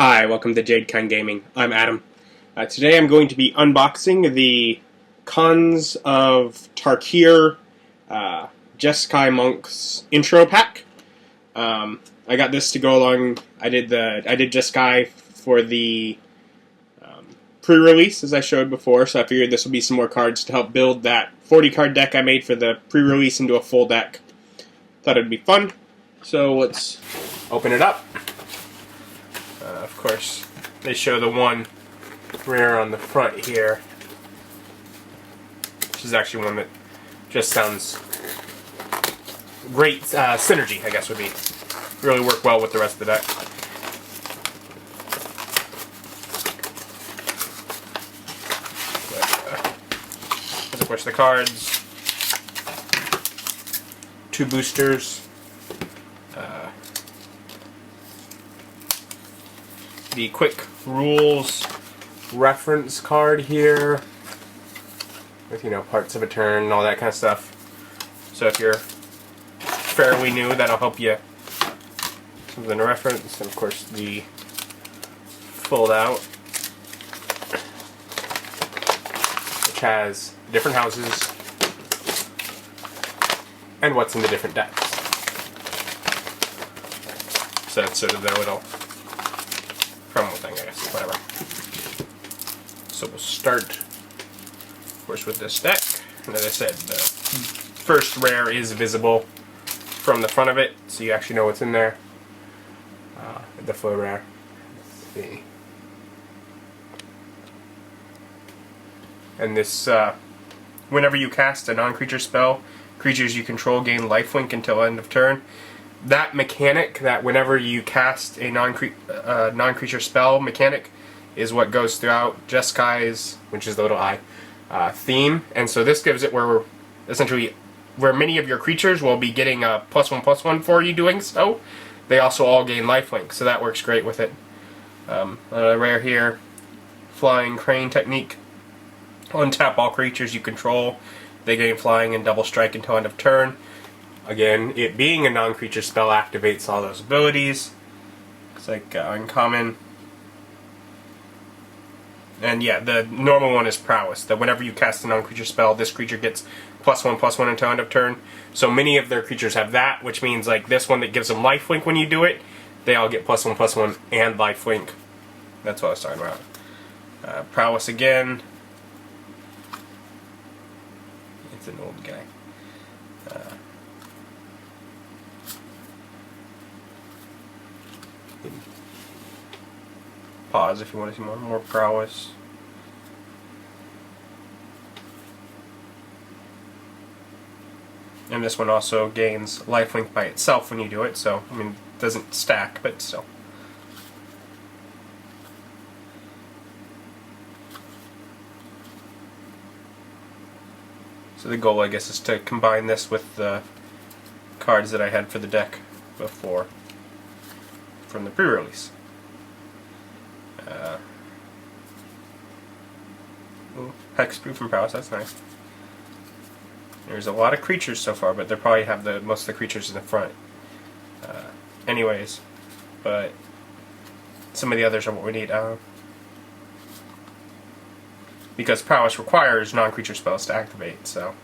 Hi, welcome to Jeskai Gaming. I'm Adam. Today I'm going to be unboxing the Cons of Tarkir Jeskai Monk's intro pack. I got this to go along. I did Jeskai for the pre-release, as I showed before, so I figured this would be some more cards to help build that 40 card deck I made for the pre-release into a full deck. Thought it'd be fun, so let's open it up. Of course, they show the one rare on the front here, which is actually one that just sounds great. Synergy, I guess, would be really work well with the rest of the deck. But, of course, the cards, 2 boosters. The quick rules reference card here with, parts of a turn and all that kind of stuff. So if you're fairly new, that'll help you something to reference. And of course the fold out, which has different houses and what's in the different decks. So that's sort of their little promo thing, I guess, whatever. So we'll start, of course, with this deck. And as I said, the first rare is visible from the front of it, so you actually know what's in there. The full rare. Let's see. And this, whenever you cast a non-creature spell, creatures you control gain lifelink until end of turn. That mechanic, that whenever you cast a non-creature spell mechanic, is what goes throughout Jeskai's, which is the little I, theme. And so this gives it where essentially where many of your creatures will be getting a +1/+1 for you doing so. They also all gain lifelink, so that works great with it. A rare here, Flying Crane technique. Untap all creatures you control. They gain flying and double strike until end of turn. Again, it being a non-creature spell activates all those abilities. Looks like uncommon. And yeah, the normal one is prowess. That whenever you cast a non-creature spell, this creature gets +1/+1 until end of turn. So many of their creatures have that, which means like this one that gives them lifelink when you do it, they all get +1/+1 and lifelink. That's what I was talking about. Prowess again. It's an old guy. Pause if you want to see more prowess. And this one also gains lifelink by itself when you do it, so, I mean, it doesn't stack, but still. So the goal, I guess, is to combine this with the cards that I had for the deck before, from the pre-release. Hexproof and prowess, that's nice. There's a lot of creatures so far, but they probably have most of the creatures in the front. Anyways, but some of the others are what we need. Because prowess requires non-creature spells to activate, so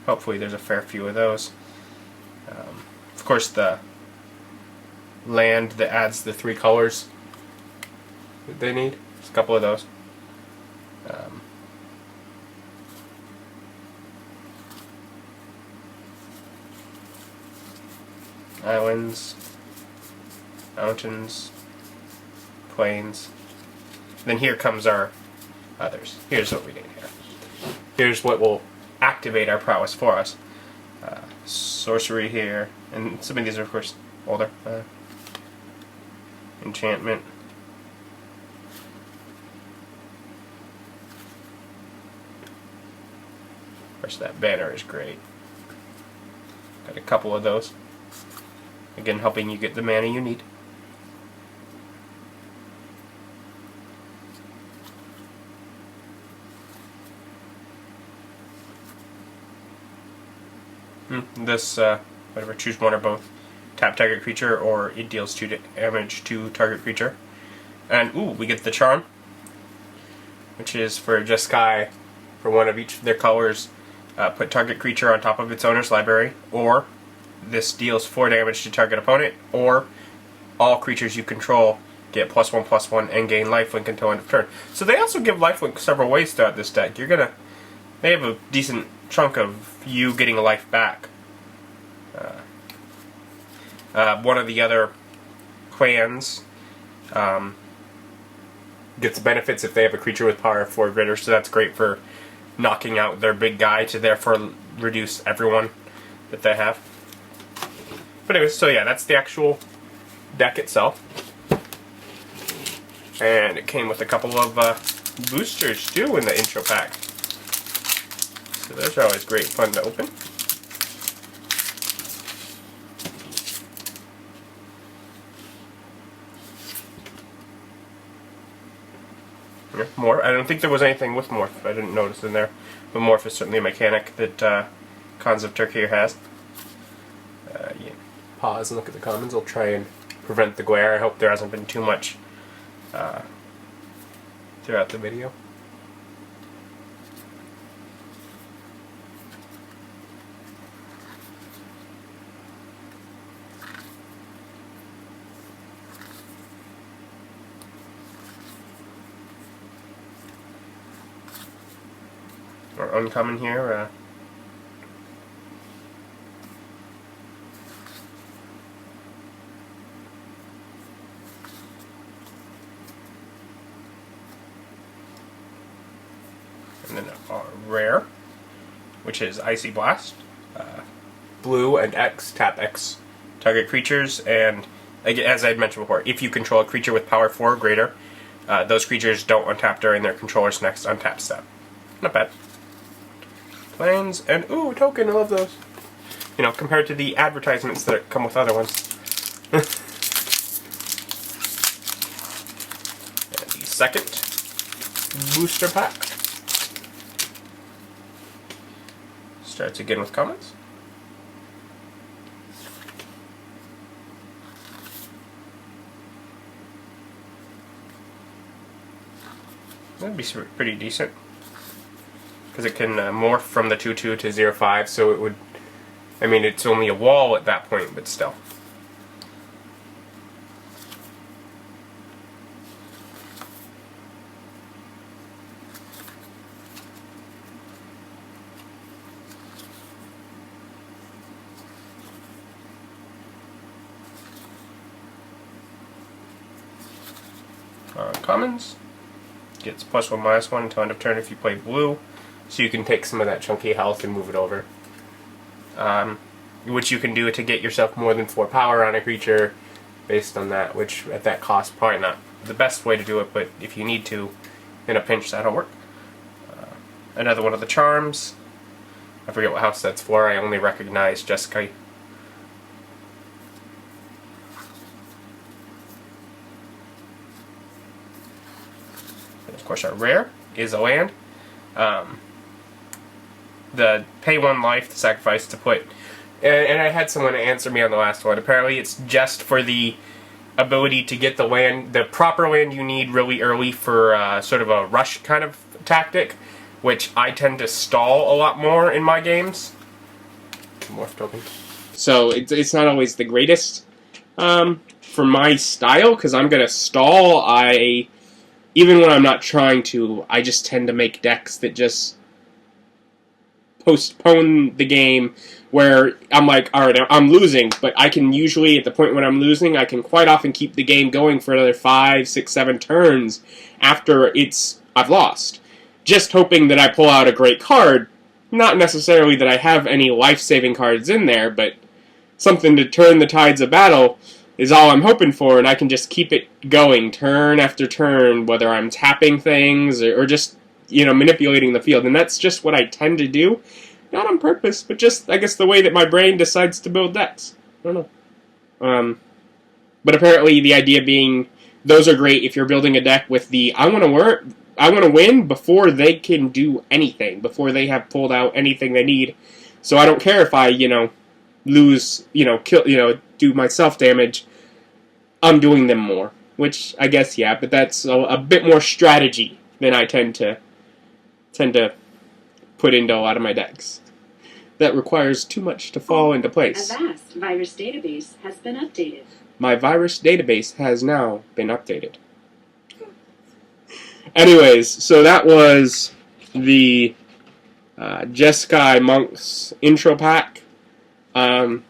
hopefully there's a fair few of those. Of course, the land that adds the 3 colors that they need. There's a couple of those. Islands, mountains, plains. Then here comes our others. Here's what we need here. Here's what will activate our prowess for us. Sorcery here, and some of these are of course older. Enchantment. Of course, that banner is great. Got a couple of those. Again, helping you get the mana you need. This, whatever, choose one or both. Tap target creature, or it deals 2 damage to target creature. And ooh, we get the charm, which is for Jeskai, for one of each of their colors. Put target creature on top of its owner's library, or this deals 4 damage to target opponent, or all creatures you control get +1/+1 and gain lifelink until end of turn. So they also give lifelink several ways throughout this deck. They have a decent chunk of you getting a life back. One of the other clans gets benefits if they have a creature with power of 4 or greater, so that's great for knocking out their big guy to therefore reduce everyone that they have. But anyways, so yeah, that's the actual deck itself. And it came with a couple of boosters too in the intro pack. So those are always great fun to open. Morph. I don't think there was anything with Morph. I didn't notice in there. But Morph is certainly a mechanic that Khans of Tarkir has. Yeah. Pause and look at the comments. I'll try and prevent the glare. I hope there hasn't been too much throughout the video. Or uncommon here. And then a rare, which is Icy Blast. Blue and X, tap X, target creatures, and as I had mentioned before, if you control a creature with power 4 or greater, those creatures don't untap during their controller's next untap step. Not bad. Planes, and ooh, a token, I love those. You know, compared to the advertisements that come with other ones. And the second booster pack starts again with comments. That'd be pretty decent. Because it can morph from the 2/2 to 0/5, so it would... I mean, it's only a wall at that point, but still. Commons. Gets +1/-1 until end of turn if you play blue. So you can take some of that chunky health and move it over. Which you can do to get yourself more than 4 power on a creature based on that, which at that cost probably not the best way to do it, but if you need to, in a pinch, that'll work. Another one of the charms. I forget what house that's for, I only recognize Jeskai. And of course our rare is a land. The pay 1 life to sacrifice to put, and I had someone answer me on the last one. Apparently, it's just for the ability to get the land, the proper land you need really early for sort of a rush kind of tactic, which I tend to stall a lot more in my games. Morph token. So it's not always the greatest for my style, because I'm gonna stall. Even when I'm not trying to, I just tend to make decks that just postpone the game, where I'm like, alright, I'm losing, but I can usually, at the point when I'm losing, I can quite often keep the game going for another 5, 6, 7 turns after I've lost. Just hoping that I pull out a great card, not necessarily that I have any life-saving cards in there, but something to turn the tides of battle is all I'm hoping for, and I can just keep it going turn after turn, whether I'm tapping things or just, you know, manipulating the field. And that's just what I tend to do. Not on purpose, but just, I guess, the way that my brain decides to build decks. I don't know. But apparently the idea being, those are great if you're building a deck with the, I want to win before they can do anything, before they have pulled out anything they need. So I don't care if I, you know, lose, you know, kill, you know, do my self-damage. I'm doing them more. which I guess yeah, but that's a bit more strategy than I tend to put into a lot of my decks. That requires too much to fall into place. A vast virus database has been updated. My virus database has now been updated. Anyways, so that was the Jeskai Monks intro pack. For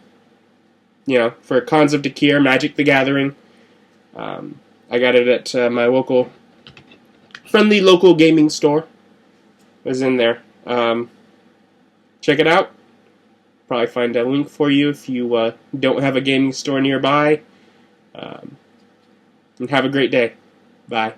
Cons of Tarkir, Magic the Gathering. I got it at my friendly local gaming store. It was in there. Check it out. Probably find a link for you if you don't have a gaming store nearby. And have a great day. Bye.